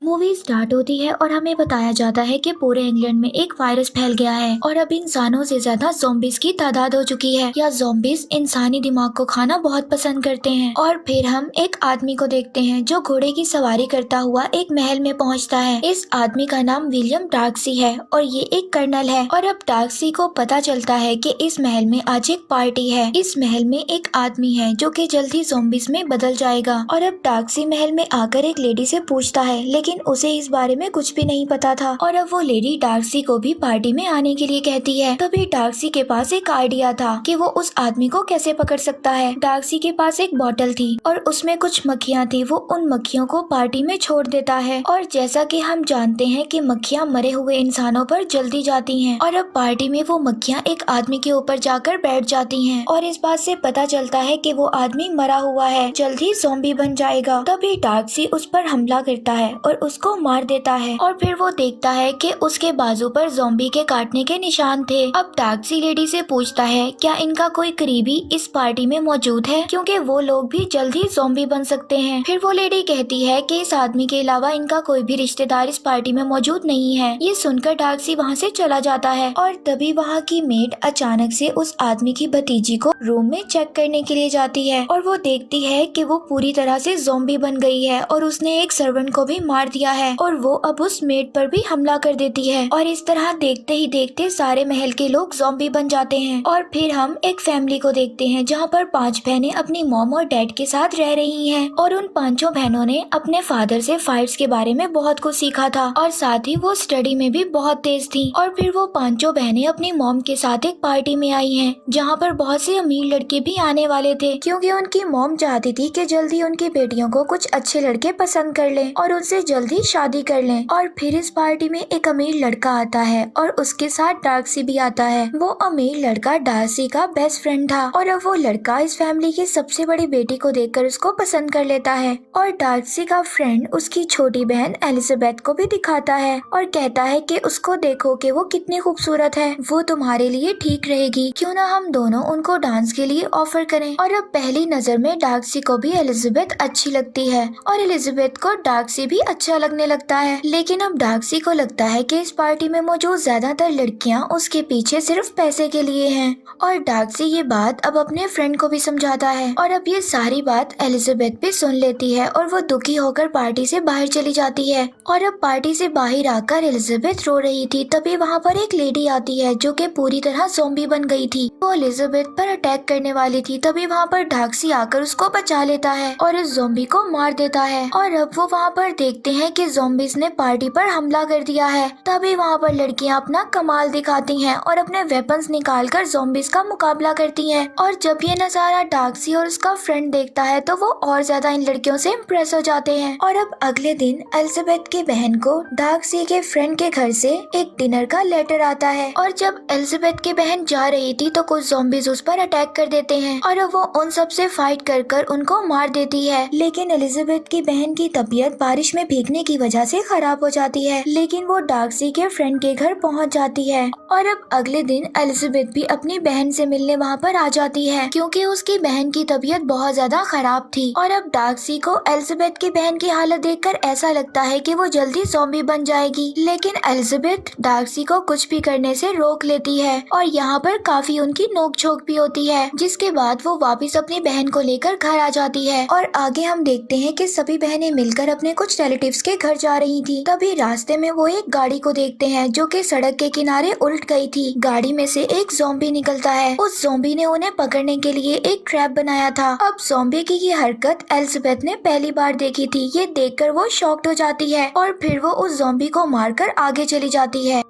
Movie start होती है और हमें बताया जाता है कि पूरे इंग्लैंड में एक वायरस फैल गया है और अब इंसानों से ज्यादा ज़ॉम्बीज़ की तादाद हो चुकी है। या ज़ॉम्बीज़ इंसानी दिमाग को खाना बहुत पसंद करते हैं। और फिर हम एक आदमी को देखते हैं जो घोड़े की सवारी करता हुआ एक महल में पहुंचता है। इस आदमी का नाम विलियम डार्कसी है और ये एक कर्नल है। और अब डार्कसी को पता चलता है कि इस महल में आज एक पार्टी है। इस महल में एक आदमी है जो कि जल्द ही ज़ॉम्बीज़ में बदल जाएगा। और अब डार्कसी महल में आकर एक लेडी से पूछता है, लेकिन उसे इस बारे में कुछ भी नहीं पता था। और अब वो लेडी डार्कसी को भी पार्टी में आने के लिए कहती है। तभी डार्कसी के पास एक आइडिया था कि वो उस आदमी को कैसे पकड़ सकता है। डार्कसी के पास एक बोतल थी और उसमें कुछ मक्खियाँ थी। वो उन मक्खियों को पार्टी में छोड़ देता है और जैसा कि हम जानते हैं कि मक्खियाँ मरे हुए इंसानों पर जल्दी जाती हैं। और अब पार्टी में वो मक्खियाँ एक आदमी के ऊपर जाकर बैठ जाती हैं और इस बात से पता चलता है कि वो आदमी मरा हुआ है, जल्द ही ज़ॉम्बी बन जाएगा। तभी डार्कसी उस पर हमला करता है और उसको मार देता है। और फिर वो देखता है कि उसके बाजू पर ज़ॉम्बी के काटने के निशान थे। अब डार्कसी लेडी से पूछता है क्या इनका कोई करीबी इस पार्टी में मौजूद है, क्योंकि वो लोग भी जल्द ही ज़ॉम्बी बन सकते हैं। फिर वो लेडी कहती है कि इस आदमी के अलावा इनका कोई भी रिश्तेदार इस पार्टी में मौजूद नहीं है। ये सुनकर डार्कसी वहाँ से चला जाता है और तभी वहाँ की मेड अचानक से उस आदमी की भतीजी को रूम में चेक करने के लिए जाती है और वो देखती है कि वो पूरी तरह से ज़ॉम्बी बन गई है और उसने एक सर्वेंट को भी मार दिया है और वो अब उस मेड पर भी हमला कर देती है। और इस तरह देखते ही देखते सारे महल के लोग ज़ॉम्बी बन जाते हैं। और फिर हम एक फैमिली को देखते हैं जहाँ पर 5 बहनें अपनी मॉम और डैड के साथ रह रही हैं और उन 5 बहनों ने अपने फादर से फाइट्स के बारे में बहुत कुछ सीखा था और साथ ही वो स्टडी में भी बहुत तेज थी। और फिर वो 5 बहनें अपनी मॉम के साथ एक पार्टी में आई हैं जहाँ पर बहुत से अमीर लड़के भी आने वाले थे, क्योंकि उनकी मॉम चाहती थी कि जल्दी उनकी बेटियों को कुछ अच्छे लड़के पसंद कर लें और उनसे जल्दी शादी कर लें। और फिर इस पार्टी में एक अमीर लड़का आता है और उसके साथ डार्कसी भी आता है। वो अमीर लड़का डार्सी का बेस्ट फ्रेंड था और अब वो लड़का इस फैमिली की सबसे बड़ी बेटी को देखकर उसको पसंद कर लेता है। और डार्सी का फ्रेंड उसकी छोटी बहन एलिजाबेथ को भी दिखाता है और कहता है कि उसको देखो कि वो कितनी खूबसूरत है, वो तुम्हारे लिए ठीक रहेगी, क्यों ना हम दोनों उनको डांस के लिए ऑफर करें। और अब पहली नजर में डार्सी को भी एलिजाबेथ अच्छी लगती है और एलिजाबेथ को डार्सी भी अच्छा लगने लगता है। लेकिन अब डार्सी को लगता है कि इस पार्टी में मौजूद ज्यादातर लड़कियां उसके पीछे सिर्फ पैसे के लिए हैं। और डार्सी ये बात अब अपने फ्रेंड को भी समझाता है और अब ये सारी बात एलिजाबेथ भी सुन लेती है और वो दुखी होकर पार्टी से बाहर चली जाती है। और अब पार्टी से बाहर आकर एलिजाबेथ रो रही थी, तभी वहाँ पर एक लेडी आती है जो कि पूरी तरह ज़ॉम्बी बन गई थी। वो एलिजाबेथ पर अटैक करने वाली थी, तभी वहाँ पर डार्सी आकर उसको बचा लेता है और उस ज़ॉम्बी को मार देता है। और अब वो वहाँ पर देखते हैं कि ज़ॉम्बीज ने पार्टी पर हमला कर दिया है। तभी वहाँ पर लड़कियाँ अपना कमाल दिखाती हैं और अपने वेपन्स निकालकर ज़ॉम्बीज का मुकाबला करती हैं। और जब ये नज़ारा डार्सी और उसका फ्रेंड देखता है तो वो और ज्यादा इन लड़कियों से इम्प्रेस हो जाते हैं। और अब अगले दिन एलिजाबेथ की बहन को डार्सी के फ्रेंड के घर से एक डिनर का लेटर आता है और जब एलिजाबेथ की बहन जा रही थी तो कुछ ज़ॉम्बीज उस पर अटैक कर देते हैं और अब वो उन सब से फाइट कर उनको मार देती है। लेकिन एलिजाबेथ की बहन की तबीयत बारिश में भीगने की वजह से खराब हो जाती है, लेकिन वो डार्सी के फ्रेंड के घर पहुंच जाती है। और अब अगले दिन एलिजाबेथ भी अपनी बहन से मिलने वहाँ पर आ जाती है, क्योंकि उसकी बहन की तबीयत बहुत ज्यादा खराब थी। और अब डार्सी को एलिजाबेथ की बहन की हालत देखकर ऐसा लगता है कि वो जल्दी ज़ॉम्बी बन जाएगी, लेकिन एलिजाबेथ डार्सी को कुछ भी करने से रोक लेती है और यहाँ पर काफी उनकी नोक-झोंक भी होती है, जिसके बाद वो वापस अपनी बहन को लेकर घर आ जाती है। और आगे हम देखते हैं कि सभी बहनें मिलकर अपने कुछ रिलेटिव्स के घर जा रही थी। तभी रास्ते में वो एक गाड़ी को देखते हैं जो कि सड़क के किनारे उल्ट गई थी। गाड़ी में से एक ज़ॉम्बी निकलता है। उस ज़ॉम्बी ने उन्हें पकड़ने के लिए एक ट्रैप बनाया था। अब ज़ॉम्बी की ये हरकत एलिजाबेथ ने पहली बार देखी थी। ये देखकर वो शॉक्ड हो जाती है और फिर वो उस ज़ॉम्बी को मारकर आगे चली जाती है।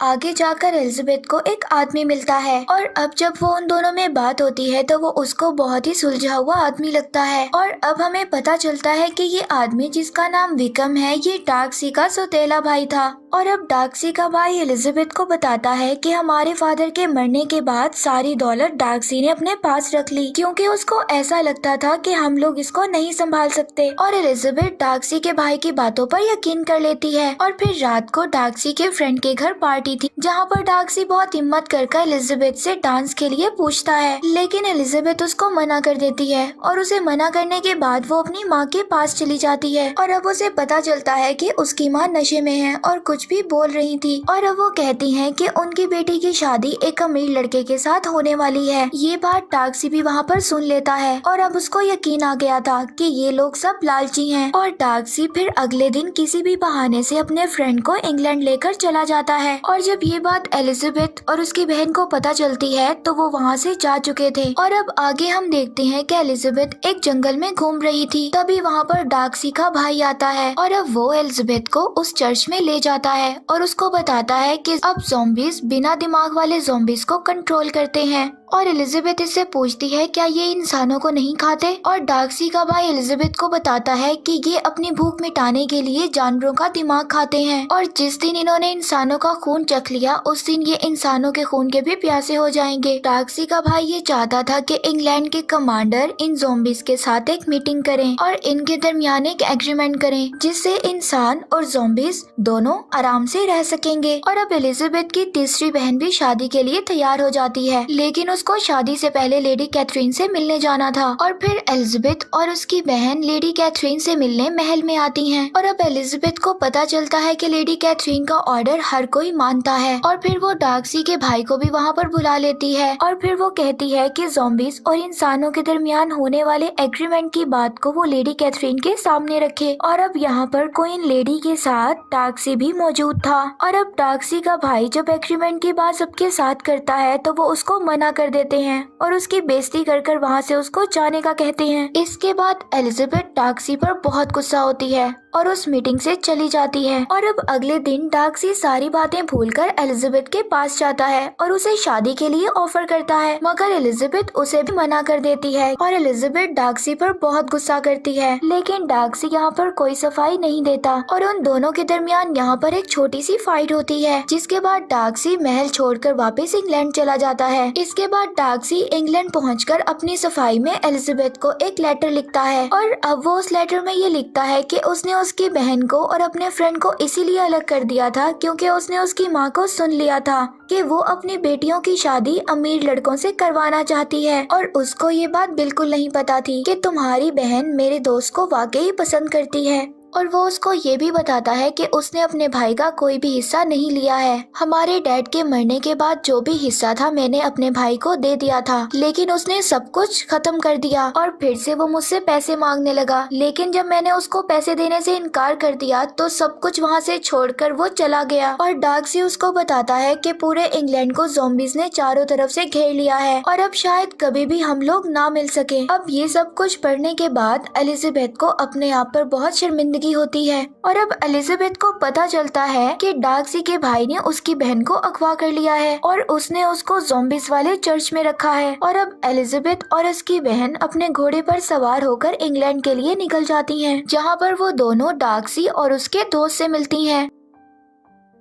आगे जाकर एलिजाबेथ को एक आदमी मिलता है और अब जब वो उन दोनों में बात होती है तो वो उसको बहुत ही सुलझा हुआ आदमी लगता है। और अब हमें पता चलता है कि ये आदमी जिसका नाम विक्रम है ये डार्सी का सौतेला भाई था। और अब डार्सी का भाई एलिजाबेथ को बताता है कि हमारे फादर के मरने के बाद सारी दौलत डार्सी ने अपने पास रख ली, क्योंकि उसको ऐसा लगता था कि हम लोग इसको नहीं संभाल सकते। और एलिजाबेथ डार्सी के भाई की बातों पर यकीन कर लेती है और फिर रात को डार्सी के फ्रेंड के घर पार्टी पार्टी थी जहाँ पर डार्सी बहुत हिम्मत कर एलिजाबेथ से डांस के लिए पूछता है, लेकिन एलिजाबेथ उसको मना कर देती है और उसे मना करने के बाद वो अपनी माँ के पास चली जाती है। और अब उसे पता चलता है कि उसकी माँ नशे में है और कुछ भी बोल रही थी। और अब वो कहती हैं कि उनकी बेटी की शादी एक अमीर लड़के के साथ होने वाली है। ये बात डार्सी भी वहाँ पर सुन लेता है और अब उसको यकीन आ गया था कि ये लोग सब लालची हैं। और डार्सी फिर अगले दिन किसी भी बहाने से अपने फ्रेंड को इंग्लैंड लेकर चला जाता है। और जब ये बात एलिजाबेथ और उसकी बहन को पता चलती है तो वो वहाँ से जा चुके थे। और अब आगे हम देखते हैं कि एलिजाबेथ एक जंगल में घूम रही थी, तभी वहाँ पर डार्सी का भाई आता है और अब वो एलिजाबेथ को उस चर्च में ले जाता है और उसको बताता है कि अब ज़ॉम्बीज बिना दिमाग वाले ज़ॉम्बीज को कंट्रोल करते हैं। और एलिजाबेथ इससे पूछती है क्या ये इंसानों को नहीं खाते, और डार्सी का भाई एलिजाबेथ को बताता है कि ये अपनी भूख मिटाने के लिए जानवरों का दिमाग खाते हैं और जिस दिन इन्होंने इंसानों का खून चख लिया उस दिन ये इंसानों के खून के भी प्यासे हो जाएंगे। डार्सी का भाई ये चाहता था कि इंग्लैंड के कमांडर इन ज़ॉम्बीज के साथ एक मीटिंग करें और इनके दरमियान एक एग्रीमेंट करें जिससे इंसान और ज़ॉम्बीज दोनों आराम से रह सकेंगे। और अब एलिजाबेथ की तीसरी बहन भी शादी के लिए तैयार हो जाती है, लेकिन उसको शादी से पहले लेडी कैथरीन से मिलने जाना था। और फिर एलिजाबेथ और उसकी बहन लेडी कैथरीन से मिलने महल में आती हैं। और अब एलिजाबेथ को पता चलता है कि लेडी कैथरीन का ऑर्डर हर कोई मानता है और फिर वो डार्सी के भाई को भी वहाँ पर बुला लेती है और फिर वो कहती है कि ज़ॉम्बीज और इंसानों के दरमियान होने वाले एग्रीमेंट की बात को वो लेडी कैथरीन के सामने रखे। और अब यहाँ पर क्वीन लेडी के साथ डार्सी भी मौजूद था। और अब डार्सी का भाई जब एग्रीमेंट की बात सबके साथ करता है तो वो उसको मना कर देते हैं और उसकी बेइज्जती कर वहाँ से उसको जाने का कहते हैं। इसके बाद एलिजाबेथ डार्सी पर बहुत गुस्सा होती है और उस मीटिंग से चली जाती है। और अब अगले दिन डार्सी सारी बातें भूलकर एलिजाबेथ के पास जाता है और उसे शादी के लिए ऑफर करता है, मगर एलिजाबेथ उसे भी मना कर देती है और एलिजाबेथ डार्सी पर बहुत गुस्सा करती है, लेकिन डार्सी यहाँ पर कोई सफाई नहीं देता और उन दोनों के दरमियान यहाँ पर एक छोटी सी फाइट होती है, जिसके बाद डार्सी महल छोड़कर वापस इंग्लैंड चला जाता है। इसके बाद डार्सी इंग्लैंड पहुंचकर अपनी सफाई में एलिजाबेथ को एक लेटर लिखता है और अब वो उस लेटर में ये लिखता है कि उसने उसकी बहन को और अपने फ्रेंड को इसीलिए अलग कर दिया था क्योंकि उसने उसकी माँ को सुन लिया था कि वो अपनी बेटियों की शादी अमीर लड़कों से करवाना चाहती है और उसको ये बात बिल्कुल नहीं पता थी कि तुम्हारी बहन मेरे दोस्त को वाकई पसंद करती है। और वो उसको ये भी बताता है कि उसने अपने भाई का कोई भी हिस्सा नहीं लिया है। हमारे डैड के मरने के बाद जो भी हिस्सा था मैंने अपने भाई को दे दिया था, लेकिन उसने सब कुछ खत्म कर दिया और फिर से वो मुझसे पैसे मांगने लगा, लेकिन जब मैंने उसको पैसे देने से इनकार कर दिया तो सब कुछ वहाँ से छोड़कर वो चला गया। और डार्सी उसको बताता है कि पूरे इंग्लैंड को ज़ॉम्बीज ने चारों तरफ से घेर लिया है और अब शायद कभी भी हम लोग ना मिल सके। अब ये सब कुछ पढ़ने के बाद एलिजाबेथ को अपने आप पर बहुत शर्मिंदगी होती है और अब एलिजाबेथ को पता चलता है कि डार्सी के भाई ने उसकी बहन को अगवा कर लिया है और उसने उसको ज़ॉम्बीज वाले चर्च में रखा है। और अब एलिजाबेथ और उसकी बहन अपने घोड़े पर सवार होकर इंग्लैंड के लिए निकल जाती हैं, जहां पर वो दोनों डार्सी और उसके दोस्त से मिलती हैं।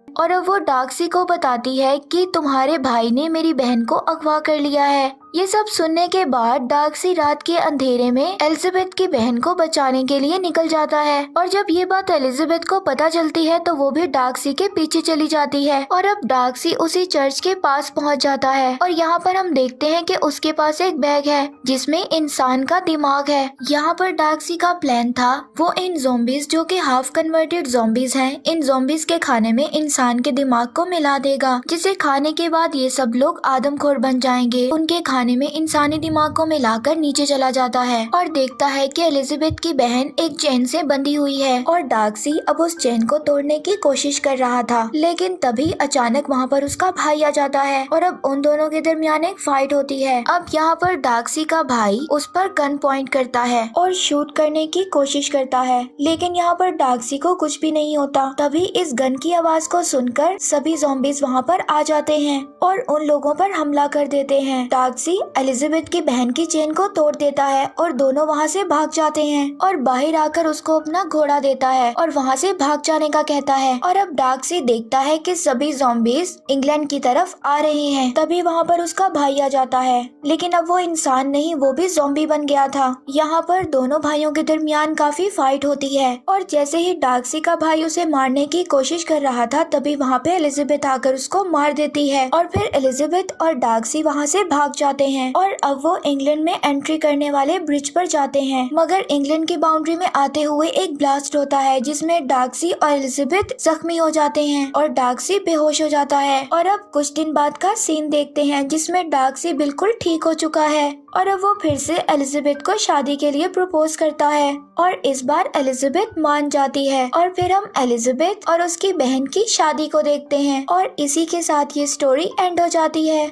और अब वो डार्सी को बताती है कि तुम्हारे भाई ने मेरी बहन को अगवा कर लिया है। ये सब सुनने के बाद डार्सी रात के अंधेरे में एलिजाबेथ की बहन को बचाने के लिए निकल जाता है और जब ये बात एलिजाबेथ को पता चलती है तो वो भी डार्सी के पीछे चली जाती है। और अब डार्सी उसी चर्च के पास पहुंच जाता है और यहाँ पर हम देखते हैं कि उसके पास एक बैग है जिसमें इंसान का दिमाग है। यहाँ पर डार्सी का प्लान था वो इन ज़ॉम्बीज जो कि हाफ कन्वर्टेड ज़ॉम्बीज हैं, इन ज़ॉम्बीज के खाने में इंसान के दिमाग को मिला देगा, जिसे खाने के बाद ये सब लोग आदमखोर बन जाएंगे। उनके खाने में इंसानी दिमाग को मिलाकर नीचे चला जाता है और देखता है कि एलिजाबेथ की बहन एक चेन से बंधी हुई है और डार्सी अब उस चेन को तोड़ने की कोशिश कर रहा था, लेकिन तभी अचानक वहाँ पर उसका भाई आ जाता है और अब उन दोनों के दरमियान एक फाइट होती है। अब यहाँ पर डार्सी का भाई उस पर गन पॉइंट करता है और शूट करने की कोशिश करता है, लेकिन यहाँ पर डार्सी को कुछ भी नहीं होता। तभी इस गन की आवाज को सुनकर सभी ज़ॉम्बीज वहाँ पर आ जाते हैं और उन लोगों पर हमला कर देते हैं। डार्सी डार्सी एलिजाबेथ की बहन की चेन को तोड़ देता है और दोनों वहाँ से भाग जाते हैं और बाहर आकर उसको अपना घोड़ा देता है और वहाँ से भाग जाने का कहता है। और अब डार्सी देखता है कि सभी ज़ॉम्बीज इंग्लैंड की तरफ आ रहे हैं। तभी वहाँ पर उसका भाई आ जाता है, लेकिन अब वो इंसान नहीं, वो भी ज़ॉम्बी बन गया था। यहाँ पर दोनों भाइयों के दरमियान काफी फाइट होती है और जैसे ही डार्सी का भाई उसे मारने की कोशिश कर रहा था तभी वहाँ पे एलिजाबेथ आकर उसको मार देती है और फिर एलिजाबेथ और डार्सी वहाँ से भाग जाते हैं और अब वो इंग्लैंड में एंट्री करने वाले ब्रिज पर जाते हैं। मगर इंग्लैंड की बाउंड्री में आते हुए एक ब्लास्ट होता है जिसमें डार्सी और एलिजाबेथ जख्मी हो जाते हैं और डार्सी बेहोश हो जाता है। और अब कुछ दिन बाद का सीन देखते हैं जिसमें डार्सी बिल्कुल ठीक हो चुका है और अब वो फिर से एलिजाबेथ को शादी के लिए प्रपोज करता है और इस बार एलिजाबेथ मान जाती है और फिर हम एलिजाबेथ और उसकी बहन की शादी को देखते हैं और इसी के साथ ये स्टोरी एंड हो जाती है।